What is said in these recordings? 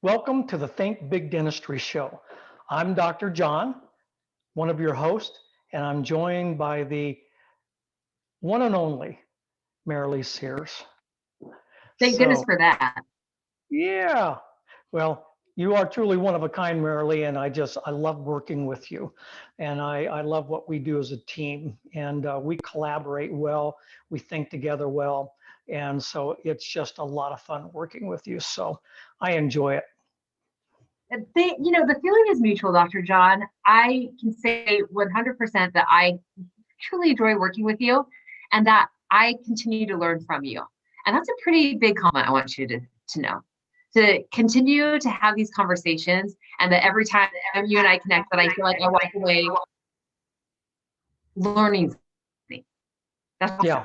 Welcome to the Think Big Dentistry Show. I'm Dr. John, one of your hosts, and I'm joined by the one and only Marilee Sears. Thank goodness for that. Yeah, well, you are truly one of a kind, Marilee, and I love working with you. And I love what we do as a team. And we collaborate well, we think together well. And so it's just a lot of fun working with you. So I enjoy it. The feeling is mutual, Dr. John. I can say 100% that I truly enjoy working with you and that I continue to learn from you. And that's a pretty big comment I want you to know. To continue to have these conversations and that every time you and I connect, that I feel like I walk away learning something. That's awesome.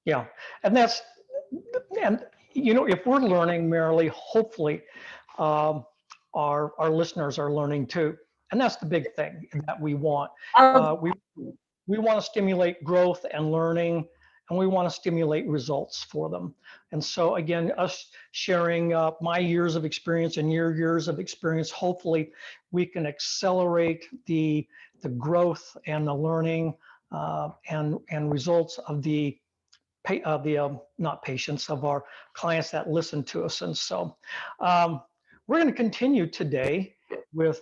Yeah. And if we're learning, Marilee, hopefully our listeners are learning too. And that's the big thing that we want. We want to stimulate growth and learning, and we want to stimulate results for them. And so again, us sharing my years of experience and your years of experience, hopefully we can accelerate the growth and the learning and results of not patients, of our clients that listen to us. And so we're going to continue today with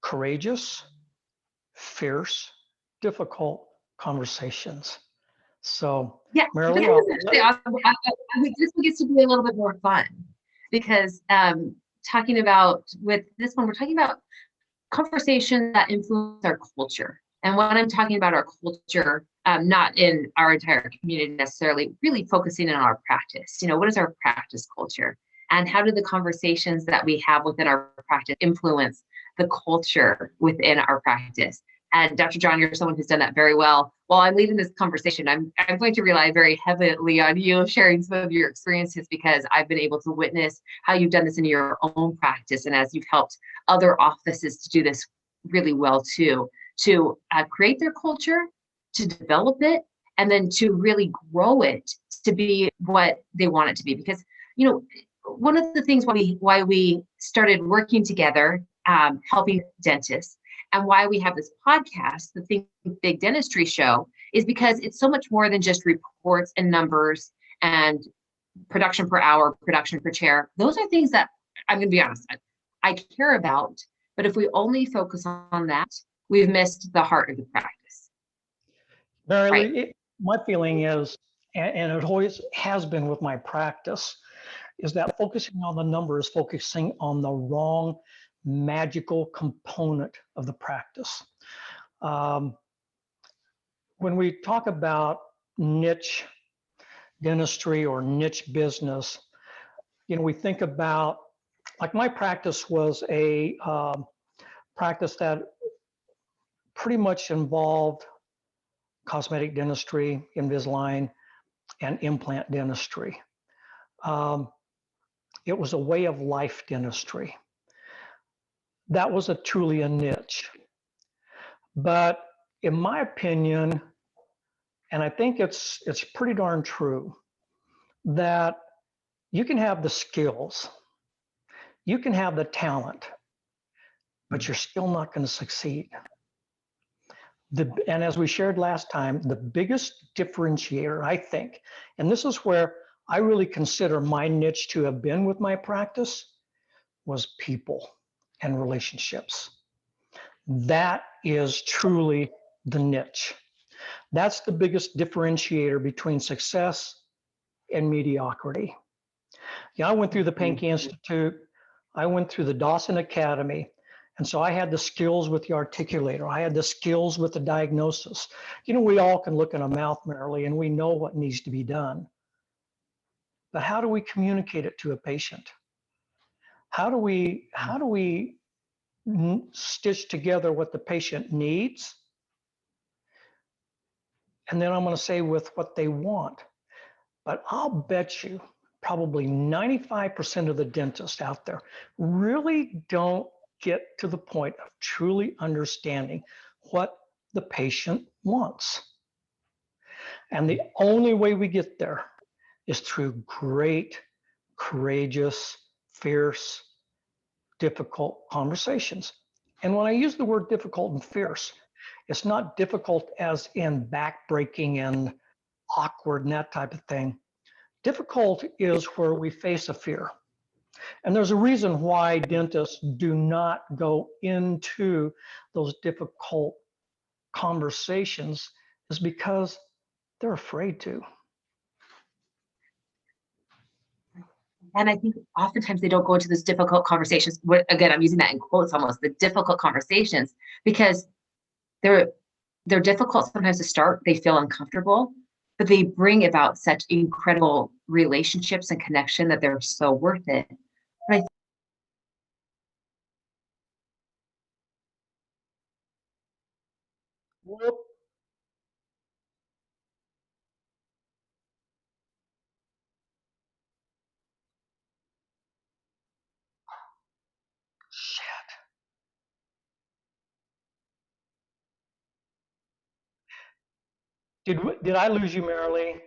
courageous, fierce, difficult conversations. So, yeah, Marilee, this gets to be a little bit more fun because talking about with this one, we're talking about conversations that influence our culture. And when I'm talking about our culture, not in our entire community necessarily, really focusing on our practice. What is our practice culture? And how do the conversations that we have within our practice influence the culture within our practice? And Dr. John, you're someone who's done that very well. While I'm leading this conversation, I'm going to rely very heavily on you sharing some of your experiences because I've been able to witness how you've done this in your own practice and as you've helped other offices to do this really well too, to create their culture, to develop it, and then to really grow it to be what they want it to be. Because, one of the things why we started working together, helping dentists, and why we have this podcast, the Think Big Dentistry Show, is because it's so much more than just reports and numbers and production per hour, production per chair. Those are things that, I'm going to be honest, I care about. But if we only focus on that, we've missed the heart of the practice. Marilee, right. My feeling is, and it always has been with my practice, is that focusing on the numbers, focusing on the wrong magical component of the practice. When we talk about niche dentistry or niche business, we think about, like my practice was a practice that pretty much involved cosmetic dentistry, Invisalign, and implant dentistry. It was a way of life dentistry. That was truly a niche. But in my opinion, and I think it's pretty darn true, that you can have the skills, you can have the talent, but you're still not going to succeed. And as we shared last time, the biggest differentiator, I think, and this is where I really consider my niche to have been with my practice, was people and relationships. That is truly the niche. That's the biggest differentiator between success and mediocrity. I went through the Pankey Institute. I went through the Dawson Academy. And so I had the skills with the articulator. I had the skills with the diagnosis. We all can look in a mouth, Marilee, and we know what needs to be done. But how do we communicate it to a patient? How do we stitch together what the patient needs? And then I'm going to say with what they want. But I'll bet you probably 95% of the dentists out there really don't get to the point of truly understanding what the patient wants. And the only way we get there is through great, courageous, fierce, difficult conversations. And when I use the word difficult and fierce, it's not difficult as in backbreaking and awkward and that type of thing. Difficult is where we face a fear. And there's a reason why dentists do not go into those difficult conversations is because they're afraid to. And I think oftentimes they don't go into those difficult conversations. Again, I'm using that in quotes almost, the difficult conversations, because they're difficult sometimes to start. They feel uncomfortable, but they bring about such incredible relationships and connection that they're so worth it. But Whoop. Shit. Did I lose you, Marilee?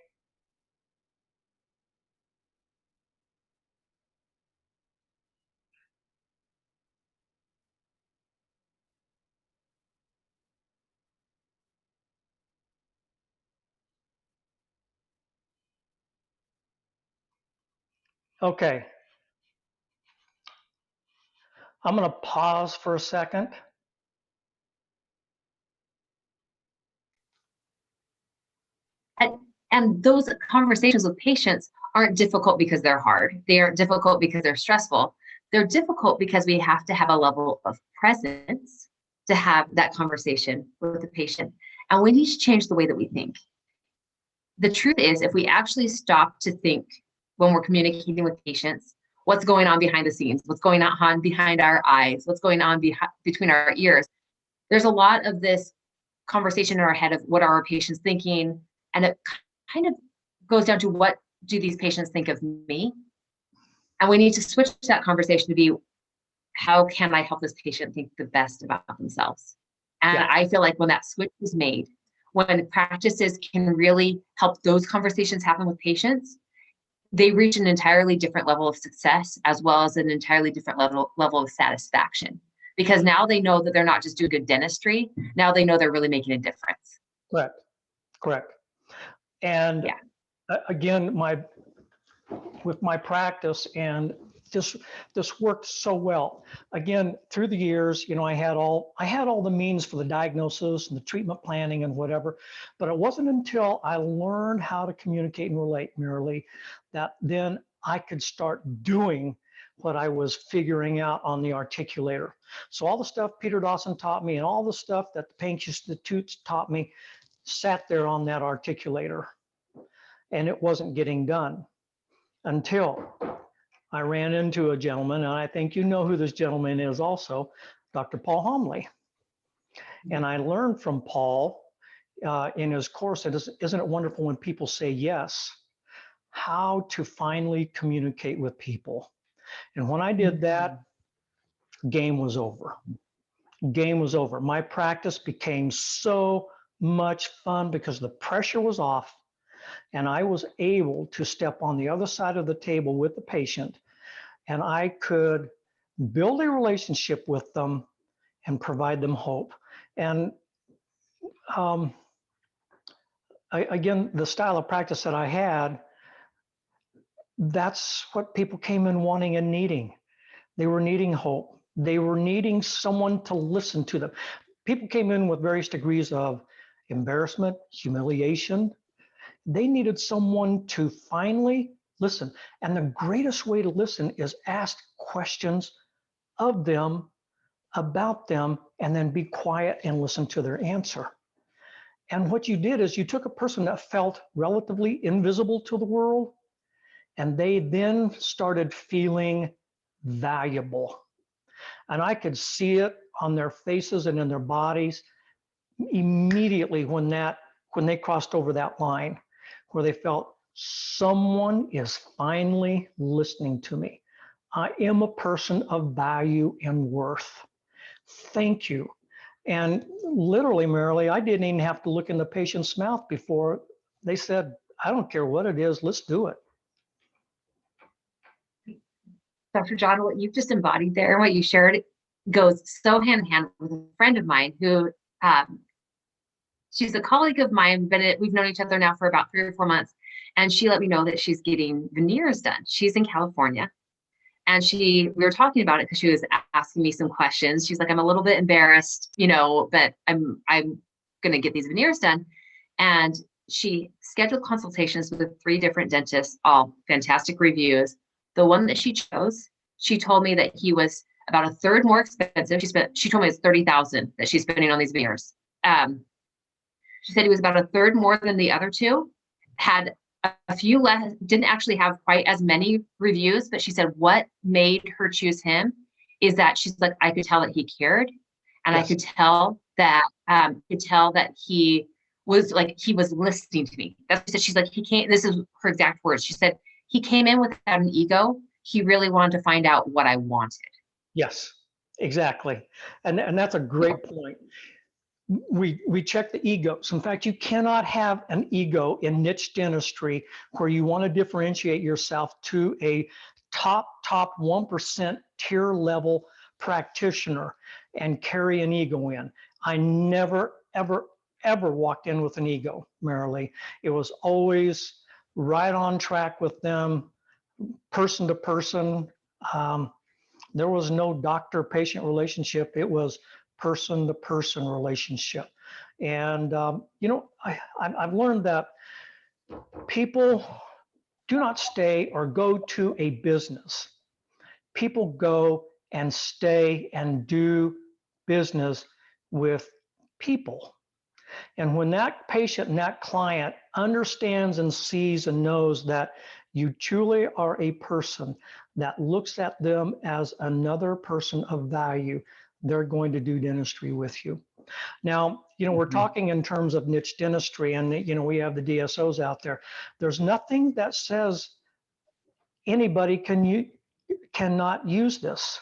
Okay, I'm going to pause for a second. and, and those conversations with patients aren't difficult because they're hard. They aren't difficult because they're stressful. They're difficult because we have to have a level of presence to have that conversation with the patient. And we need to change the way that we think. The truth is, if we actually stop to think when we're communicating with patients, what's going on behind the scenes, what's going on behind our eyes, what's going on between our ears, there's a lot of this conversation in our head of what are our patients thinking, and it kind of goes down to what do these patients think of me? And we need to switch that conversation to be, how can I help this patient think the best about themselves? And Yeah. I feel like when that switch is made, when practices can really help those conversations happen with patients, they reach an entirely different level of success as well as an entirely different level of satisfaction. Because now they know that they're not just doing good dentistry, now they know they're really making a difference. Correct. Correct. And Yeah. Again, with my practice, and this worked so well. Again, through the years, I had all the means for the diagnosis and the treatment planning and whatever, but it wasn't until I learned how to communicate and relate, Marilee, that then I could start doing what I was figuring out on the articulator. So all the stuff Peter Dawson taught me and all the stuff that the Pain Institute taught me sat there on that articulator, and it wasn't getting done until I ran into a gentleman, and I think you know who this gentleman is also, Dr. Paul Homley. And I learned from Paul in his course, and isn't it wonderful when people say yes, how to finally communicate with people. And when I did that, game was over. Game was over. My practice became so much fun because the pressure was off, and I was able to step on the other side of the table with the patient, and I could build a relationship with them and provide them hope. And um, again, the style of practice that I had, that's what people came in wanting and needing. They were needing hope. They were needing someone to listen to them. People came in with various degrees of embarrassment, humiliation. They needed someone to finally listen. And the greatest way to listen is ask questions of them, about them, and then be quiet and listen to their answer. And what you did is you took a person that felt relatively invisible to the world, and they then started feeling valuable. And I could see it on their faces and in their bodies immediately when they crossed over that line, where they felt someone is finally listening to me. I am a person of value and worth. Thank you. And literally, Marilee, I didn't even have to look in the patient's mouth before they said, I don't care what it is, let's do it. Dr. John, what you've just embodied there and what you shared goes so hand in hand with a friend of mine who, she's a colleague of mine, but we've known each other now for about 3 or 4 months. And she let me know that she's getting veneers done. She's in California. And we were talking about it because she was asking me some questions. She's like, I'm a little bit embarrassed, but I'm going to get these veneers done. And she scheduled consultations with 3 different dentists, all fantastic reviews. The one that she chose, she told me that he was about a third more expensive. She told me it's $30,000 that she's spending on these veneers. She said he was about a third more than the other 2, had a few less, didn't actually have quite as many reviews, but she said what made her choose him is that she's like, I could tell that he cared, and yes. I could tell that he was listening to me. That's what she said. She's like, he came, this is her exact words. She said, he came in without an ego. He really wanted to find out what I wanted. Yes, exactly. And that's a great point. We check the egos. In fact, you cannot have an ego in niche dentistry where you want to differentiate yourself to a top 1% tier level practitioner and carry an ego in. I never, ever walked in with an ego, Marilee. It was always right on track with them, person to person. There was no doctor-patient relationship. It was person-to-person relationship. And, I've learned that people do not stay or go to a business. People go and stay and do business with people. And when that patient and that client understands and sees and knows that you truly are a person that looks at them as another person of value, they're going to do dentistry with you. Now, we're talking in terms of niche dentistry, and we have the DSOs out there. There's nothing that says anybody cannot use this.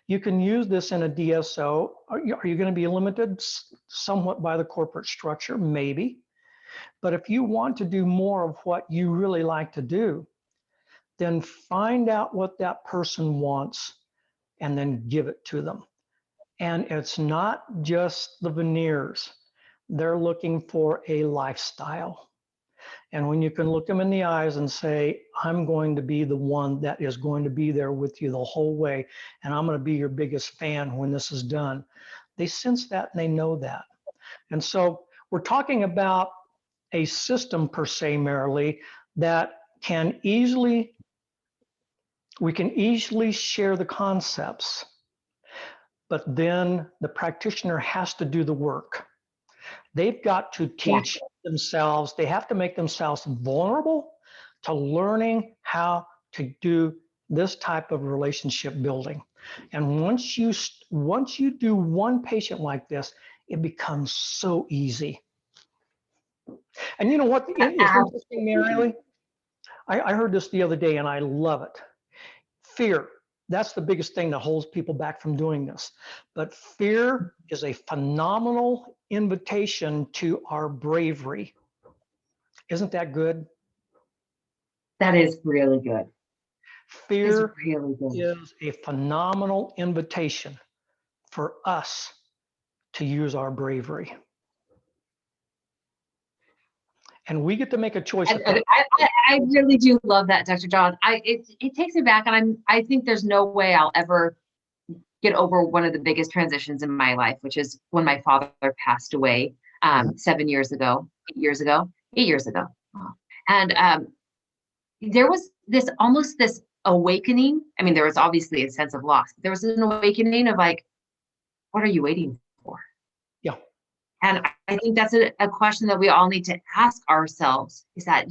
You can use this in a DSO. Are you going to be limited somewhat by the corporate structure? Maybe. But if you want to do more of what you really like to do, then find out what that person wants and then give it to them. And it's not just the veneers. They're looking for a lifestyle. And when you can look them in the eyes and say, I'm going to be the one that is going to be there with you the whole way, and I'm going to be your biggest fan when this is done, they sense that and they know that. And so we're talking about a system per se, Marilee, that we can easily share the concepts, but then the practitioner has to do the work. They've got to teach themselves, they have to make themselves vulnerable to learning how to do this type of relationship building. And once you do one patient like this, it becomes so easy. And you know what is interesting, Marilee? I heard this the other day and I love it. Fear. That's the biggest thing that holds people back from doing this. But fear is a phenomenal invitation to our bravery. Isn't that good? That is really good. Fear is a phenomenal invitation for us to use our bravery. And we get to make a choice. I really do love that, Dr. John. It takes me back, and I think there's no way I'll ever get over one of the biggest transitions in my life, which is when my father passed away 8 years ago. And there was this awakening. I mean, there was obviously a sense of loss. But there was an awakening of like, what are you waiting for? Yeah. And I think that's a question that we all need to ask ourselves, is that,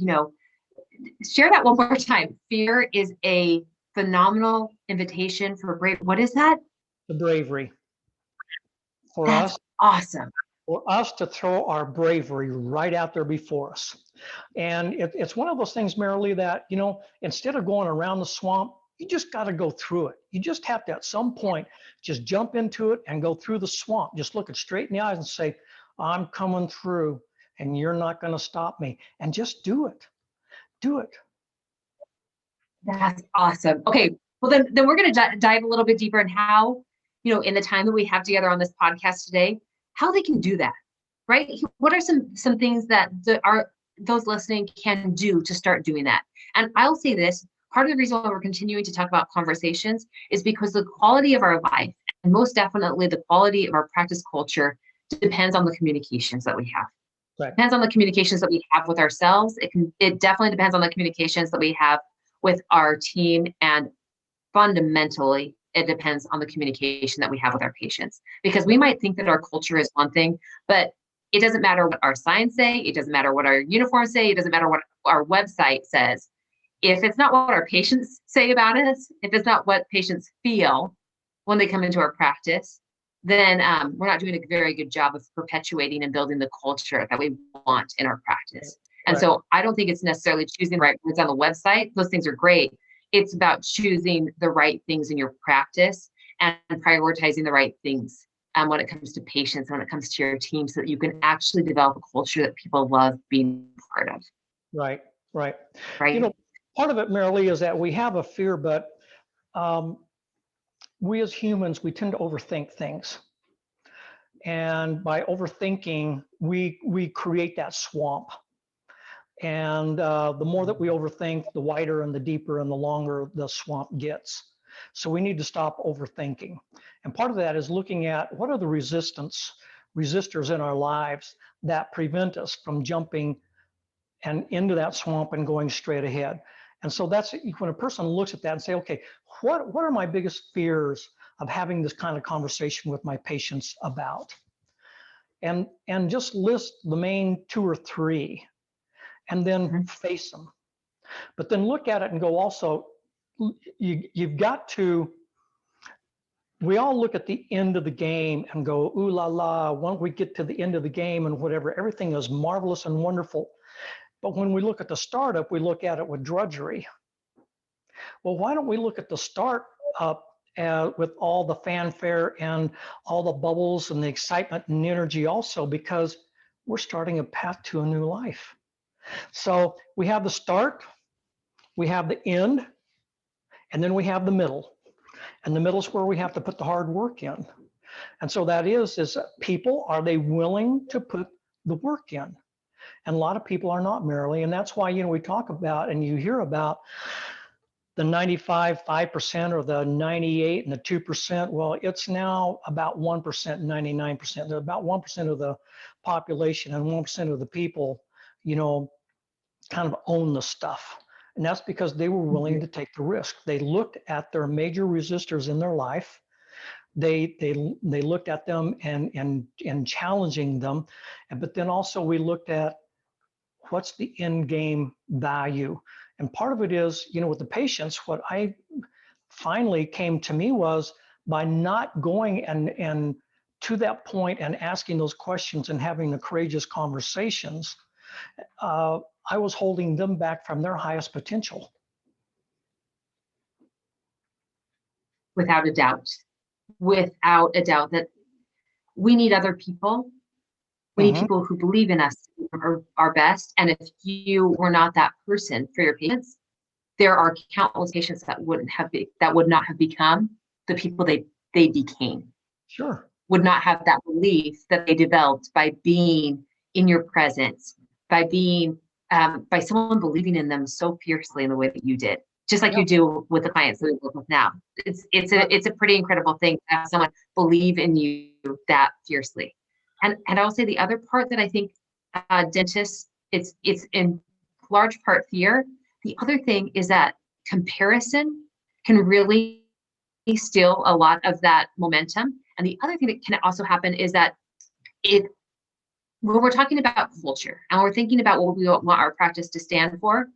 share that one more time. Fear is a phenomenal invitation for what is that? The bravery. That's awesome. For us to throw our bravery right out there before us. And it's one of those things, Marilee, that, instead of going around the swamp, you just got to go through it. You just have to, at some point, just jump into it and go through the swamp. Just look it straight in the eyes and say, I'm coming through and you're not going to stop me. And just do it. Do it. That's awesome. Okay. Well, then we're going to dive a little bit deeper in how, in the time that we have together on this podcast today, how they can do that, right? What are some things that those listening can do to start doing that? And I'll say this, part of the reason why we're continuing to talk about conversations is because the quality of our life, and most definitely the quality of our practice culture, depends on the communications that we have. Right. Depends on the communications that we have with ourselves. It definitely depends on the communications that we have with our team, and fundamentally, it depends on the communication that we have with our patients. Because we might think that our culture is one thing, but it doesn't matter what our signs say. It doesn't matter what our uniforms say. It doesn't matter what our website says. If it's not what our patients say about us, if it's not what patients feel when they come into our practice, then we're not doing a very good job of perpetuating and building the culture that we want in our practice. And Right. so I don't think it's necessarily choosing the right words on the website. Those things are great. It's about choosing the right things in your practice and prioritizing the right things when it comes to patients, when it comes to your team, so that you can actually develop a culture that people love being part of. Right. Right. Right. Part of it, Marilee, is that we have a fear, but we as humans, we tend to overthink things. And by overthinking, we create that swamp. And the more that we overthink, the wider and the deeper and the longer the swamp gets. So we need to stop overthinking. And part of that is looking at what are the resistors in our lives that prevent us from jumping and into that swamp and going straight ahead. And so that's when a person looks at that and say, okay, what are my biggest fears of having this kind of conversation with my patients about? And just list the main 2 or 3 and then face them. But then look at it and go also, you've got to, we all look at the end of the game and go, ooh la la, once we get to the end of the game and whatever, everything is marvelous and wonderful. But when we look at the startup, we look at it with drudgery. Well, why don't we look at the start up with all the fanfare and all the bubbles and the excitement and energy also, because we're starting a path to a new life. So we have the start, we have the end, and then we have the middle. And the middle is where we have to put the hard work in. And so that is people, are they willing to put the work in? And a lot of people are not, Marilee. And that's why, we talk about and you hear about the 5% or the 98 and the 2%. Well, it's now about 1%, 99%. They're about 1% of the population and 1% of the people, kind of own the stuff. And that's because they were willing to take the risk. They looked at their major resistors in their life. They looked at them and challenging them. But then also we looked at what's the end game value. And part of it is, with the patients, what I finally came to me was by not going and to that point and asking those questions and having the courageous conversations, I was holding them back from their highest potential. Without a doubt that we need other people. We need people who believe in us, our best. And if you were not that person for your patients, there are countless patients that would not have become the people they became. Sure. Would not have that belief that they developed by being in your presence, by being by someone believing in them so fiercely in the way that you did, just like you do with the clients that we work with now. It's a pretty incredible thing to have someone believe in you that fiercely. And I'll say the other part that I think dentists, it's in large part fear. The other thing is that comparison can really steal a lot of that momentum. And the other thing that can also happen is that when we're talking about culture and we're thinking about what we want our practice to stand for,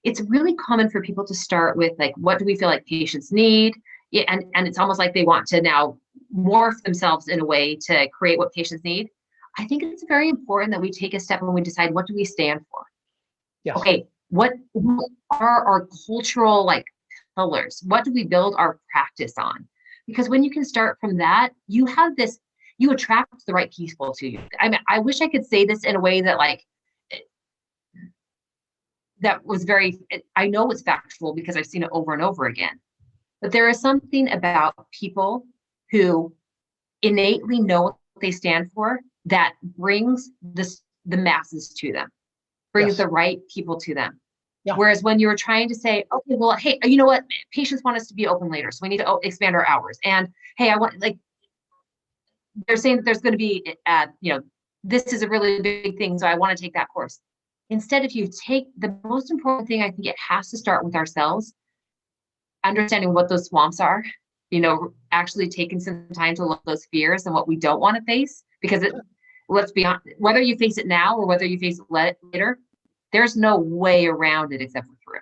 it's really common for people to start with, like, what do we feel like patients need? Yeah, and it's almost like they want to now morph themselves in a way to create what patients need. I think it's very important that we take a step when we decide, what do we stand for? Yes. Okay, what are our cultural pillars? What do we build our practice on? Because when you can start from that, you attract the right people to you. I mean, I wish I could say this in a way that that was very, I know it's factual because I've seen it over and over again. But there is something about people who innately know what they stand for that brings the masses to them, brings Yes. the right people to them. Yeah. Whereas when you were trying to say, okay, well, hey, you know what? Patients want us to be open later, so we need to expand our hours. And hey, I want, like, they're saying that there's going to be, this is a really big thing, so I want to take that course. Instead, if you take the most important thing, I think it has to start with ourselves, understanding what those swamps are, actually taking some time to look at those fears and what we don't want to face, because let's be honest, whether you face it now or whether you face it later, there's no way around it except for through.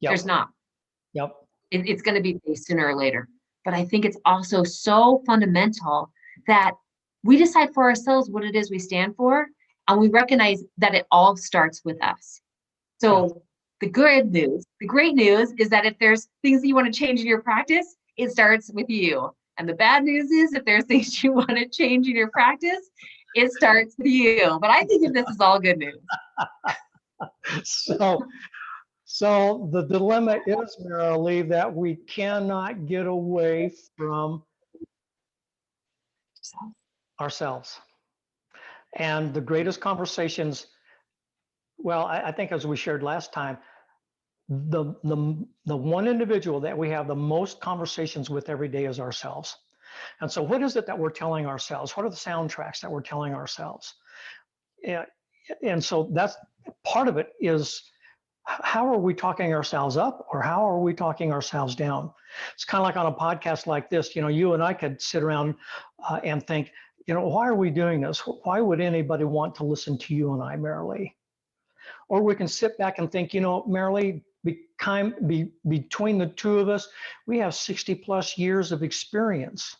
Yep. There's not. Yep. It's going to be faced sooner or later. But I think it's also so fundamental that we decide for ourselves what it is we stand for, and we recognize that it all starts with us. So the great news is that if there's things that you want to change in your practice, it starts with you. And the bad news is if there's things you want to change in your practice, it starts with you. But I think that this is all good news. So the dilemma is, Marilee, that we cannot get away from ourselves. And the greatest conversations, well, I think as we shared last time, the one individual that we have the most conversations with every day is ourselves. And so what is it that we're telling ourselves? What are the soundtracks that we're telling ourselves? And so that's part of it is, how are we talking ourselves up, or how are we talking ourselves down? It's kind of like on a podcast like this, you and I could sit around and think, why are we doing this? Why would anybody want to listen to you and I, Marilee? Or we can sit back and think, Marilee, between the two of us, we have 60 plus years of experience.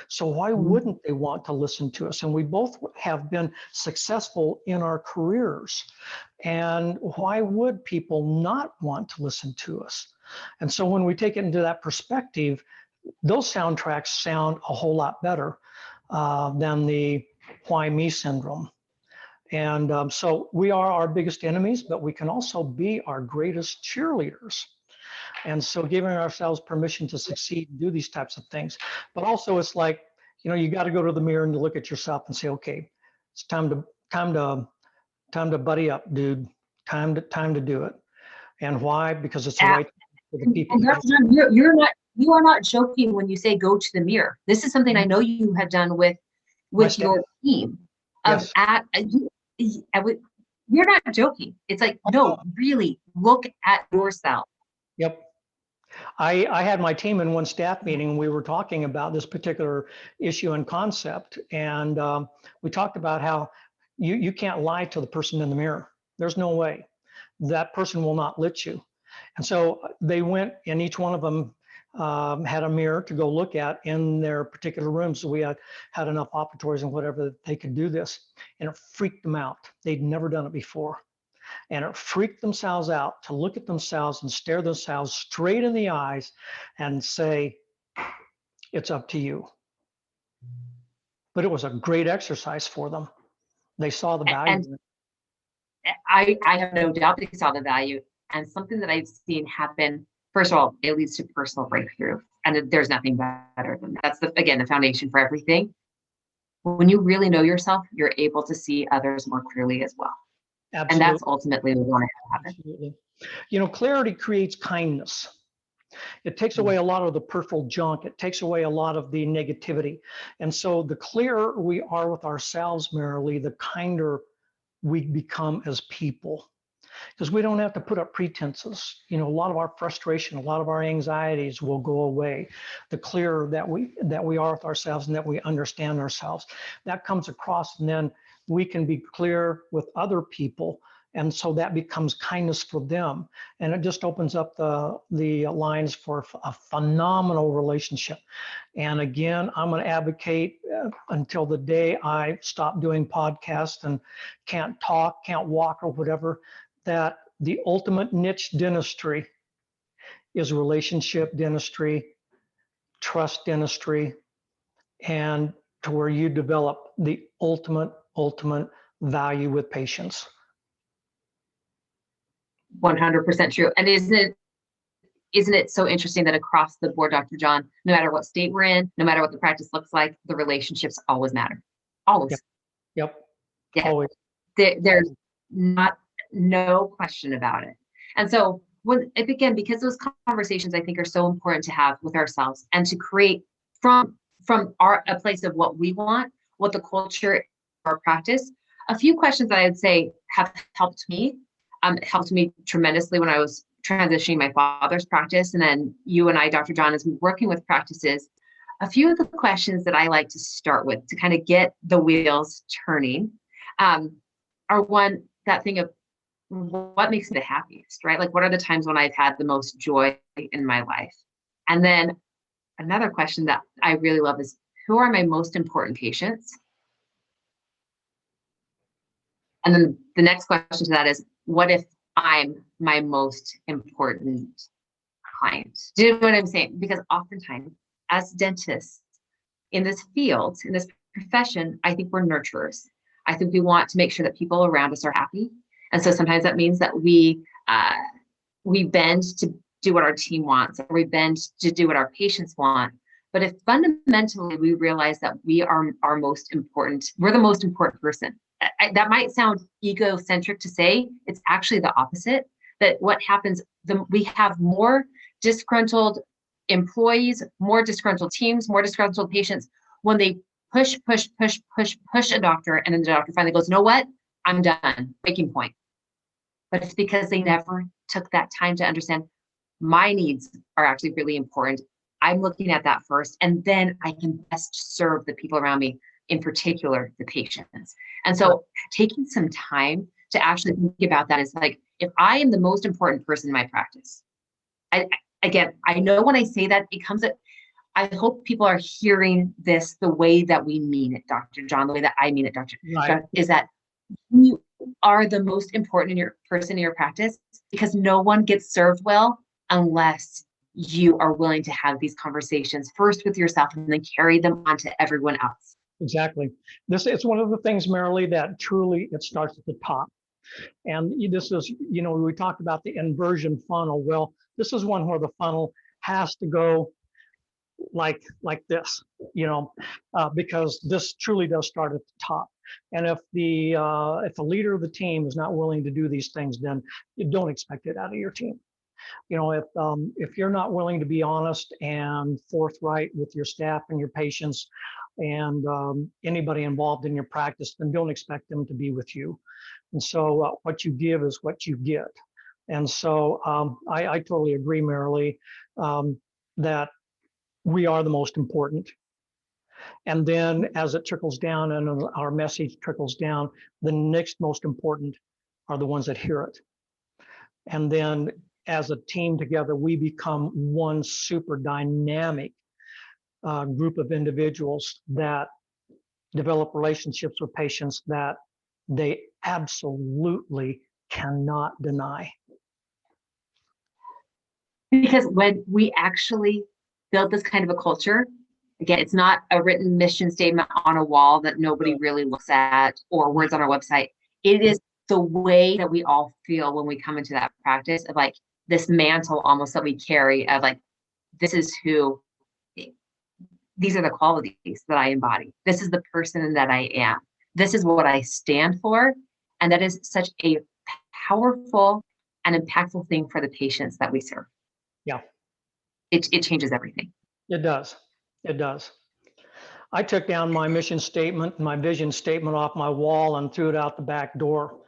So why wouldn't they want to listen to us? And we both have been successful in our careers. And why would people not want to listen to us? And so when we take it into that perspective, those soundtracks sound a whole lot better than the why me syndrome. And so we are our biggest enemies, but we can also be our greatest cheerleaders. And so giving ourselves permission to succeed and do these types of things. But also it's like, you got to go to the mirror and look at yourself and say, okay, it's time to buddy up, dude. Time to do it. And why? Because it's the right thing for the people. And you are not joking when you say go to the mirror. This is something I know you have done with your team. Yes. You're not joking. It's like, no, really look at yourself. Yep. I had my team in one staff meeting, and we were talking about this particular issue and concept. And we talked about how you can't lie to the person in the mirror. There's no way. That person will not let you. And so they went, and each one of them had a mirror to go look at in their particular room. So we had enough operatories and whatever that they could do this. And it freaked them out. They'd never done it before. And it freaked themselves out to look at themselves and stare themselves straight in the eyes and say, it's up to you. But it was a great exercise for them. They saw the value. And I have no doubt they saw the value. And something that I've seen happen, first of all, it leads to personal breakthrough. And there's nothing better than that. That's, the foundation for everything. When you really know yourself, you're able to see others more clearly as well. Absolutely. And that's ultimately what we want to happen. Absolutely. Clarity creates kindness. It takes away a lot of the peripheral junk. It takes away a lot of the negativity. And so the clearer we are with ourselves, Marilee, the kinder we become as people. Because we don't have to put up pretenses. A lot of our frustration, a lot of our anxieties will go away. The clearer that we are with ourselves and that we understand ourselves, that comes across, and then we can be clear with other people. And so that becomes kindness for them. And it just opens up the lines for a phenomenal relationship. And again, I'm going to advocate until the day I stop doing podcasts and can't talk, can't walk or whatever, that the ultimate niche dentistry is relationship dentistry, trust dentistry, and to where you develop the ultimate value with patients. 100% true. And isn't it isn't it so interesting that across the board, Dr. John, no matter what state we're in, no matter what the practice looks like, the relationships always matter. Always. Yep. Yep. Yeah. Always. There's no question about it. And so again, because those conversations I think are so important to have with ourselves and to create from a place of what we want, what the culture, our practice, a few questions that I'd say have helped me tremendously when I was transitioning my father's practice. And then you and I, Dr. John, as we're working with practices, a few of the questions that I like to start with to kind of get the wheels turning are one, that thing of what makes me the happiest, right? Like, what are the times when I've had the most joy in my life? And then another question that I really love is, who are my most important patients? And then the next question to that is, what if I'm my most important client? Do you know what I'm saying? Because oftentimes, as dentists in this field, in this profession, I think we're nurturers. I think we want to make sure that people around us are happy. And so sometimes that means that we bend to do what our team wants, or we bend to do what our patients want. But if fundamentally we realize that we are our most important, we're the most important person. That might sound egocentric to say, it's actually the opposite. That what happens, we have more disgruntled employees, more disgruntled teams, more disgruntled patients when they push a doctor, and then the doctor finally goes, you know what? I'm done, breaking point. But it's because they never took that time to understand my needs are actually really important. I'm looking at that first, and then I can best serve the people around me, in particular, the patients. And so taking some time to actually think about that is like, if I am the most important person in my practice, I know when I say that, it comes at, I hope people are hearing this the way that we mean it, Dr. John, the way that I mean it, Dr. Right. Is that you are the most important person in your practice, because no one gets served well unless you are willing to have these conversations first with yourself and then carry them on to everyone else. Exactly. It's one of the things, Marilee, that truly it starts at the top. And this is, we talked about the inversion funnel. Well, this is one where the funnel has to go like this, because this truly does start at the top. And if the leader of the team is not willing to do these things, then you don't expect it out of your team. If you're not willing to be honest and forthright with your staff and your patients and anybody involved in your practice, then don't expect them to be with you. And so what you give is what you get. And so I totally agree, Marilee, that we are the most important. And then as it trickles down and our message trickles down, the next most important are the ones that hear it. And then as a team together, we become one super dynamic group of individuals that develop relationships with patients that they absolutely cannot deny. Because when we actually build this kind of a culture, again, it's not a written mission statement on a wall that nobody really looks at, or words on our website. It is the way that we all feel when we come into that practice of like this mantle almost that we carry of like, this is who, these are the qualities that I embody. This is the person that I am. This is what I stand for. And that is such a powerful and impactful thing for the patients that we serve. Yeah. It changes everything. It does. It does. I took down my mission statement, my vision statement off my wall and threw it out the back door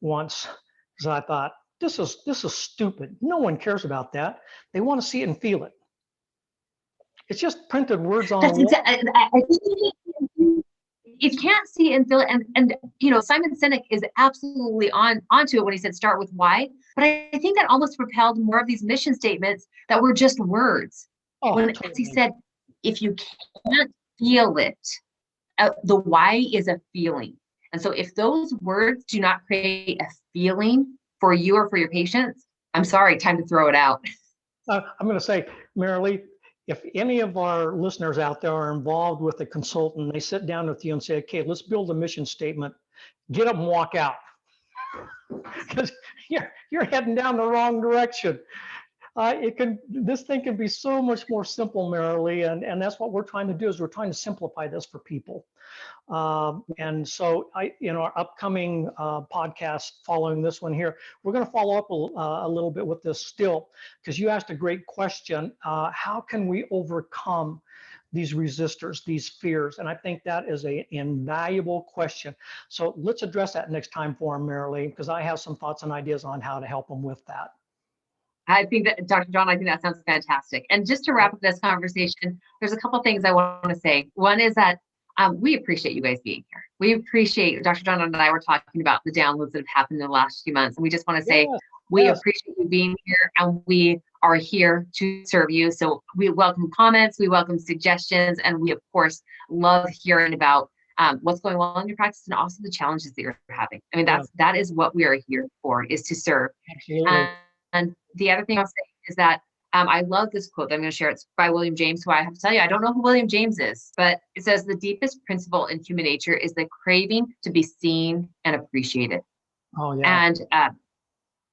once, because I thought, this is stupid. No one cares about that. They want to see it and feel it. It's just printed words on That's a wall. exactly. I think you can't see it and feel it, and Simon Sinek is absolutely onto it when he said start with why. But I think that almost propelled more of these mission statements that were just words. When Totally. he said, if you can't feel it, the why is a feeling. And so if those words do not create a feeling for you or for your patients, I'm sorry, time to throw it out. I'm going to say, Marilee, if any of our listeners out there are involved with a consultant, they sit down with you and say, okay, let's build a mission statement, get up and walk out. Because you're heading down the wrong direction. This thing can be so much more simple, Marilee, and that's what we're trying to do is we're trying to simplify this for people. And so in our upcoming podcast following this one here, we're going to follow up a little bit with this still, because you asked a great question. How can we overcome these resistors, these fears? And I think that is an invaluable question. So let's address that next time for them, Marilee, because I have some thoughts and ideas on how to help them with that. I think that, Dr. John, I think that sounds fantastic. And just to wrap up this conversation, there's a couple things I want to say. One is that we appreciate you guys being here. We appreciate, Dr. John and I were talking about the downloads that have happened in the last few months. And we just want to say, we appreciate you being here, and we are here to serve you. So we welcome comments, we welcome suggestions, and we, of course, love hearing about what's going on in your practice and also the challenges that you're having. I mean, that is what we are here for, is to serve. Absolutely. And the other thing I'll say is that I love this quote that I'm going to share. It's by William James, who I have to tell you, I don't know who William James is, but it says the deepest principle in human nature is the craving to be seen and appreciated. Oh, yeah. And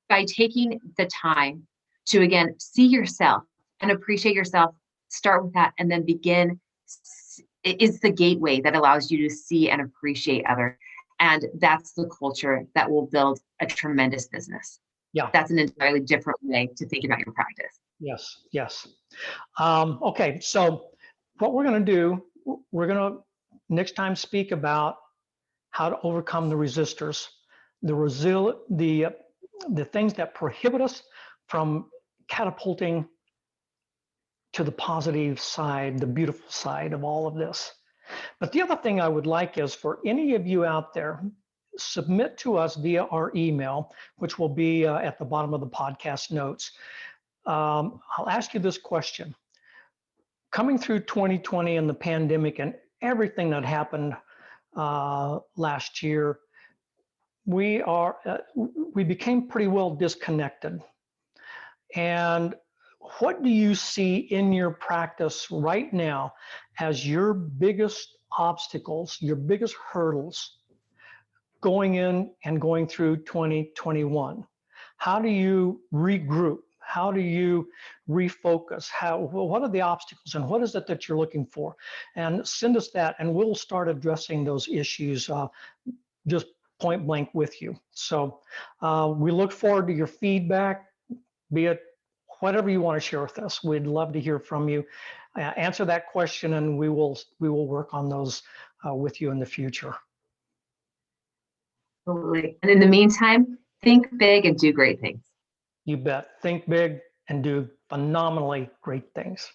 by taking the time to, again, see yourself and appreciate yourself, start with that, and then begin. It is the gateway that allows you to see and appreciate others. And that's the culture that will build a tremendous business. Yeah. That's an entirely different way to think about your practice. Yes, yes. Okay, so what we're going to do, we're going to next time speak about how to overcome the resistors, the things that prohibit us from catapulting to the positive side, the beautiful side of all of this. But the other thing I would like is for any of you out there, submit to us via our email, which will be at the bottom of the podcast notes. I'll ask you this question. Coming through 2020 and the pandemic and everything that happened last year, we became pretty well disconnected. And what do you see in your practice right now as your biggest obstacles, your biggest hurdles going in and going through 2021? How do you regroup? How do you refocus? What are the obstacles and what is it that you're looking for? And send us that and we'll start addressing those issues just point blank with you. So we look forward to your feedback, be it whatever you want to share with us. We'd love to hear from you. Answer that question and we will work on those with you in the future. Absolutely. And in the meantime, think big and do great things. You bet. Think big and do phenomenally great things.